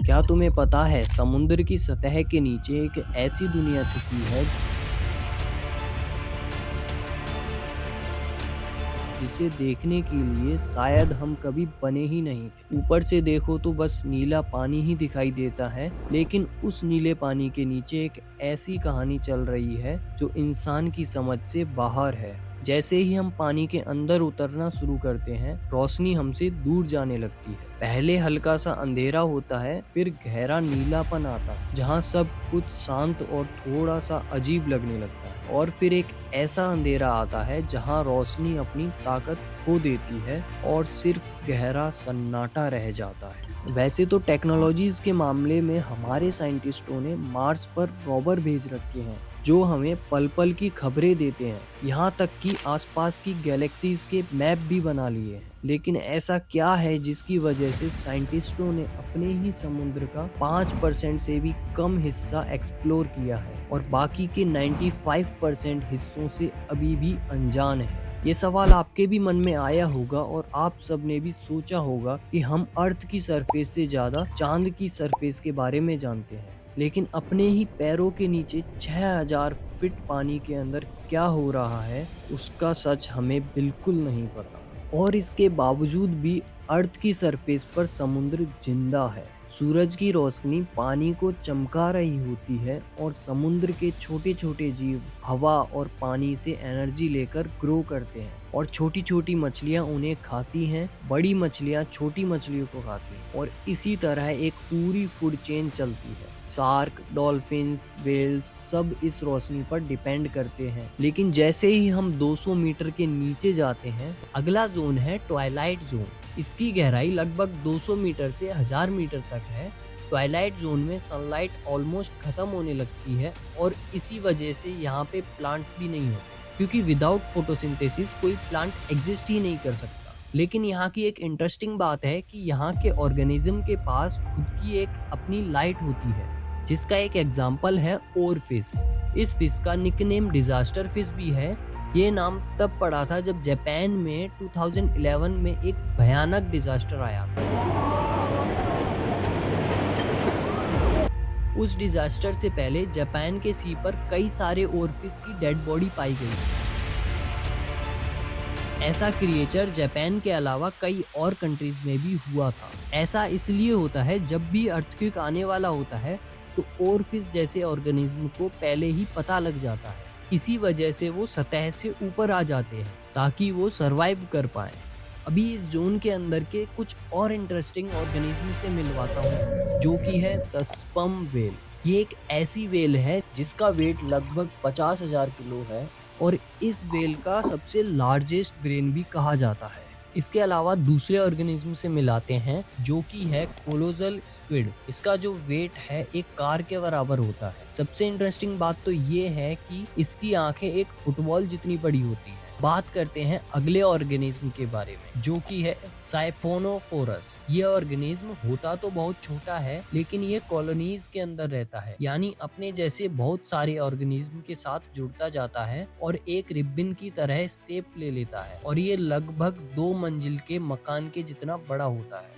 क्या तुम्हें पता है समुद्र की सतह के नीचे एक ऐसी दुनिया छुपी है जिसे देखने के लिए शायद हम कभी बने ही नहीं थे। ऊपर से देखो तो बस नीला पानी ही दिखाई देता है, लेकिन उस नीले पानी के नीचे एक ऐसी कहानी चल रही है जो इंसान की समझ से बाहर है। जैसे ही हम पानी के अंदर उतरना शुरू करते हैं, रोशनी हमसे दूर जाने लगती है। पहले हल्का सा अंधेरा होता है, फिर गहरा नीलापन आता है जहाँ सब कुछ शांत और थोड़ा सा अजीब लगने लगता है, और फिर एक ऐसा अंधेरा आता है जहाँ रोशनी अपनी ताकत खो देती है और सिर्फ गहरा सन्नाटा रह जाता है। वैसे तो टेक्नोलॉजीज के मामले में हमारे साइंटिस्टों ने मार्स पर रोवर भेज रखे हैं जो हमें पल पल की खबरें देते हैं, यहाँ तक कि आसपास की गैलेक्सीज के मैप भी बना लिए हैं। लेकिन ऐसा क्या है जिसकी वजह से साइंटिस्टों ने अपने ही समुद्र का 5% से भी कम हिस्सा एक्सप्लोर किया है और बाकी के 95% हिस्सों से अभी भी अनजान है? ये सवाल आपके भी मन में आया होगा और आप सब ने भी सोचा होगा कि हम अर्थ की सरफेस से ज्यादा चांद की सरफेस के बारे में जानते हैं, लेकिन अपने ही पैरों के नीचे 6000 फीट पानी के अंदर क्या हो रहा है उसका सच हमें बिल्कुल नहीं पता। और इसके बावजूद भी अर्थ की सरफेस पर समुद्र जिंदा है। सूरज की रोशनी पानी को चमका रही होती है और समुद्र के छोटे छोटे जीव हवा और पानी से एनर्जी लेकर ग्रो करते हैं, और छोटी छोटी मछलियां उन्हें खाती हैं, बड़ी मछलियां छोटी मछलियों को खाती हैं, और इसी तरह एक पूरी फूड चेन चलती है। शार्क, डॉल्फिन्स, वेल्स सब इस रोशनी पर डिपेंड करते हैं। लेकिन जैसे ही हम 200 मीटर के नीचे जाते हैं, अगला जोन है ट्वाइलाइट जोन। इसकी गहराई लगभग 200 मीटर से 1000 मीटर तक है। ट्वाइलाइट जोन में सनलाइट ऑलमोस्ट खत्म होने लगती है और इसी वजह से यहाँ पे प्लांट्स भी नहीं होते, क्योंकि विदाउट फोटोसिंथेसिस कोई प्लांट एग्जिस्ट ही नहीं कर सकता। लेकिन यहाँ की एक इंटरेस्टिंग बात है कि यहाँ के ऑर्गेनिज्म के पास खुद की एक अपनी लाइट होती है, जिसका एक एग्जाम्पल है ओर फिश। इस फिश का निकनेम डिजास्टर फिश भी है। ये नाम तब पड़ा था जब जापान में 2011 में एक भयानक डिजास्टर आया था। उस डिजास्टर से पहले जापान के सी पर कई सारे ओरफिश की डेड बॉडी पाई गई। ऐसा क्रिएचर जापान के अलावा कई और कंट्रीज में भी हुआ था। ऐसा इसलिए होता है जब भी अर्थक्वेक आने वाला होता है तो ओरफिश जैसे ऑर्गेनिज्म को पहले ही पता लग जाता है। इसी वजह से वो सतह से ऊपर आ जाते हैं ताकि वो सरवाइव कर पाए। अभी इस जोन के अंदर के कुछ और इंटरेस्टिंग ऑर्गेनिज्म से मिलवाता हूँ, जो कि है द स्पर्म व्हेल। ये एक ऐसी व्हेल है जिसका वेट लगभग 50,000 किलो है और इस व्हेल का सबसे लार्जेस्ट ब्रेन भी कहा जाता है। इसके अलावा दूसरे ऑर्गेनिज्म से मिलाते हैं जो कि है कोलोजल स्क्विड। इसका जो वेट है एक कार के बराबर होता है। सबसे इंटरेस्टिंग बात तो ये है कि इसकी आंखें एक फुटबॉल जितनी बड़ी होती है। बात करते हैं अगले ऑर्गेनिज्म के बारे में, जो कि है साइफोनोफोरस। ये ऑर्गेनिज्म होता तो बहुत छोटा है, लेकिन ये कॉलोनीज के अंदर रहता है, यानी अपने जैसे बहुत सारे ऑर्गेनिज्म के साथ जुड़ता जाता है और एक रिबन की तरह शेप ले लेता है, और ये लगभग 2 मंजिल के मकान के जितना बड़ा होता है।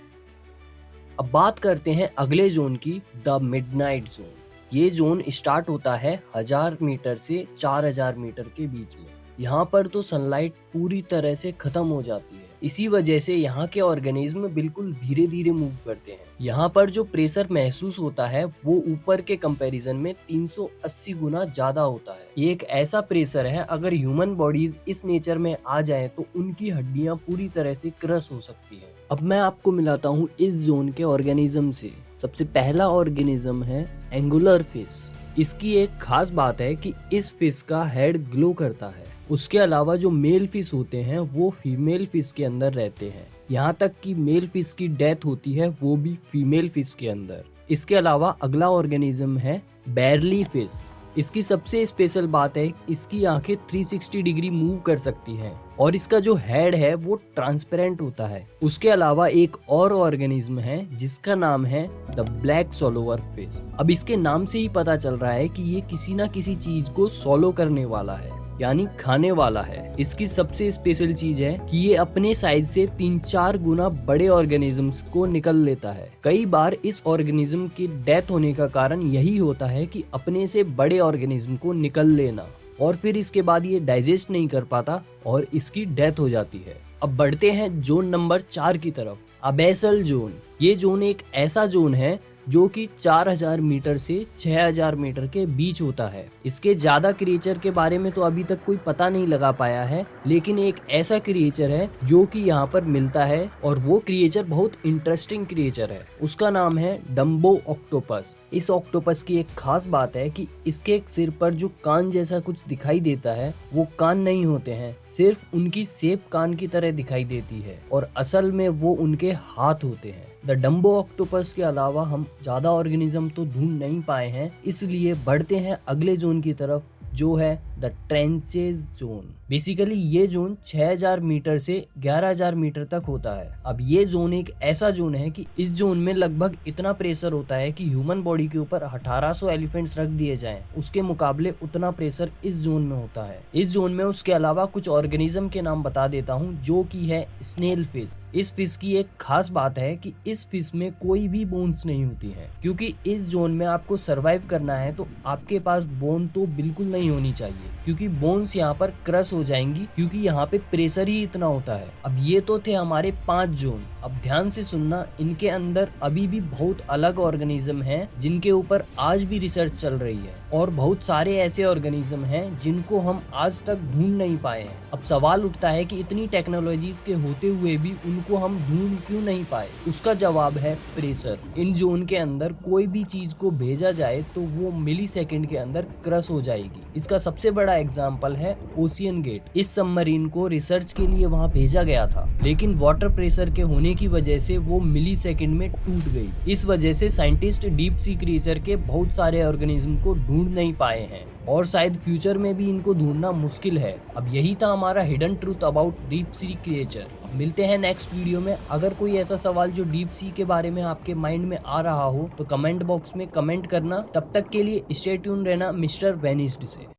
अब बात करते हैं अगले जोन की, द मिडनाइट जोन। ये जोन स्टार्ट होता है 1000 मीटर से 4000 मीटर के बीच में। यहाँ पर तो सनलाइट पूरी तरह से खत्म हो जाती है। इसी वजह से यहाँ के ऑर्गेनिज्म बिल्कुल धीरे धीरे मूव करते हैं। यहाँ पर जो प्रेशर महसूस होता है वो ऊपर के कंपैरिजन में 380 गुना ज्यादा होता है। ये एक ऐसा प्रेशर है, अगर ह्यूमन बॉडीज इस नेचर में आ जाए तो उनकी हड्डियां पूरी तरह से क्रश हो सकती है। अब मैं आपको मिलाता हूँ इस जोन के ऑर्गेनिज्म से। सबसे पहला ऑर्गेनिज्म है एंगुलर फिश। इसकी एक खास बात है कि इस फिश का हेड ग्लो करता है। उसके अलावा जो मेल फिश होते हैं वो फीमेल फिश के अंदर रहते हैं। यहाँ तक कि मेल फिश की डेथ होती है वो भी फीमेल फिश के अंदर। इसके अलावा अगला ऑर्गेनिज्म है बैरली फिश। इसकी सबसे स्पेशल बात है इसकी आंखें 360 डिग्री मूव कर सकती हैं और इसका जो हेड है वो ट्रांसपेरेंट होता है। उसके अलावा एक और ऑर्गेनिज्म है जिसका नाम है द ब्लैक सॉलोवर फिश। अब इसके नाम से ही पता चल रहा है कि ये किसी ना किसी चीज को सॉलो करने वाला है। यानी खाने वाला है। इसकी सबसे स्पेशल चीज है कि ये अपने साइज से 3-4 गुना बड़े ऑर्गेनिजम्स को निकल लेता है। कई बार इस ऑर्गेनिज्म की डेथ होने का कारण यही होता है कि अपने से बड़े ऑर्गेनिज्म को निकल लेना, और फिर इसके बाद ये डाइजेस्ट नहीं कर पाता और इसकी डेथ हो जाती है। अब बढ़ते हैं जोन नंबर 4 की तरफ, अबेसल जोन। ये जोन एक ऐसा जोन है जो कि 4000 मीटर से 6000 मीटर के बीच होता है। इसके ज्यादा क्रिएचर के बारे में तो अभी तक कोई पता नहीं लगा पाया है, लेकिन एक ऐसा क्रिएचर है जो कि यहाँ पर मिलता है और वो क्रिएचर बहुत इंटरेस्टिंग क्रिएचर है। उसका नाम है डम्बो ऑक्टोपस। इस ऑक्टोपस की एक खास बात है कि इसके सिर पर जो कान जैसा कुछ दिखाई देता है वो कान नहीं होते हैं, सिर्फ उनकी शेप कान की तरह दिखाई देती है और असल में वो उनके हाथ होते हैं। द डम्बो ऑक्टोपस के अलावा हम ज्यादा ऑर्गेनिज्म तो ढूंढ नहीं पाए हैं, इसलिए बढ़ते हैं अगले जोन की तरफ जो है द ट्रेंचेस जोन। बेसिकली ये जोन 6000 मीटर से 11000 मीटर तक होता है। अब ये जोन एक ऐसा जोन है कि इस जोन में लगभग इतना प्रेशर होता है कि ह्यूमन बॉडी के ऊपर 1800 एलिफेंट्स रख दिए जाएं, उसके मुकाबले उतना प्रेशर इस जोन में होता है। इस जोन में उसके अलावा कुछ ऑर्गेनिज्म के नाम बता देता हूँ, जो कि है स्नेल फिश। इस फिश की एक खास बात है कि इस फिश में कोई भी बोन्स नहीं होती है, क्योंकि इस जोन में आपको सर्वाइव करना है तो आपके पास बोन तो बिल्कुल नहीं होनी चाहिए, क्योंकि बोन्स यहाँ पर क्रश हो जाएंगी, क्योंकि यहाँ पे प्रेशर ही इतना होता है। अब ये तो थे हमारे 5 जोन। अब ध्यान से सुनना, इनके अंदर अभी भी बहुत अलग ऑर्गेनिज्म हैं जिनके ऊपर आज भी रिसर्च चल रही है, और बहुत सारे ऐसे ऑर्गेनिज्म हैं जिनको हम आज तक ढूंढ नहीं पाए हैं। अब सवाल उठता है कि इतनी टेक्नोलॉजीज के होते हुए भी उनको हम ढूंढ क्यों नहीं पाए। उसका जवाब है प्रेशर। इन जोन के अंदर कोई भी चीज को भेजा जाए तो वो मिली सेकेंड के अंदर क्रश हो जाएगी। इसका सबसे बड़ा एग्जाम्पल है ओशियन गेट। इस सबमरीन को रिसर्च के लिए वहां भेजा गया था, लेकिन वाटर प्रेशर के होने की वजह से वो मिली सेकेंड में टूट गई। इस वजह से साइंटिस्ट डीप सी क्रिएचर के बहुत सारे ऑर्गेनिज्म को ढूंढ नहीं पाए हैं, और शायद फ्यूचर में भी इनको ढूंढना मुश्किल है। अब यही था हमारा hidden truth about deep sea creature. मिलते हैं नेक्स्ट वीडियो में। अगर कोई ऐसा सवाल जो डीप सी के बारे में आपके माइंड में आ रहा हो तो कमेंट बॉक्स में कमेंट करना। तब तक के लिए स्टे ट्यून रहना मिस्टर वेनिस्ड से।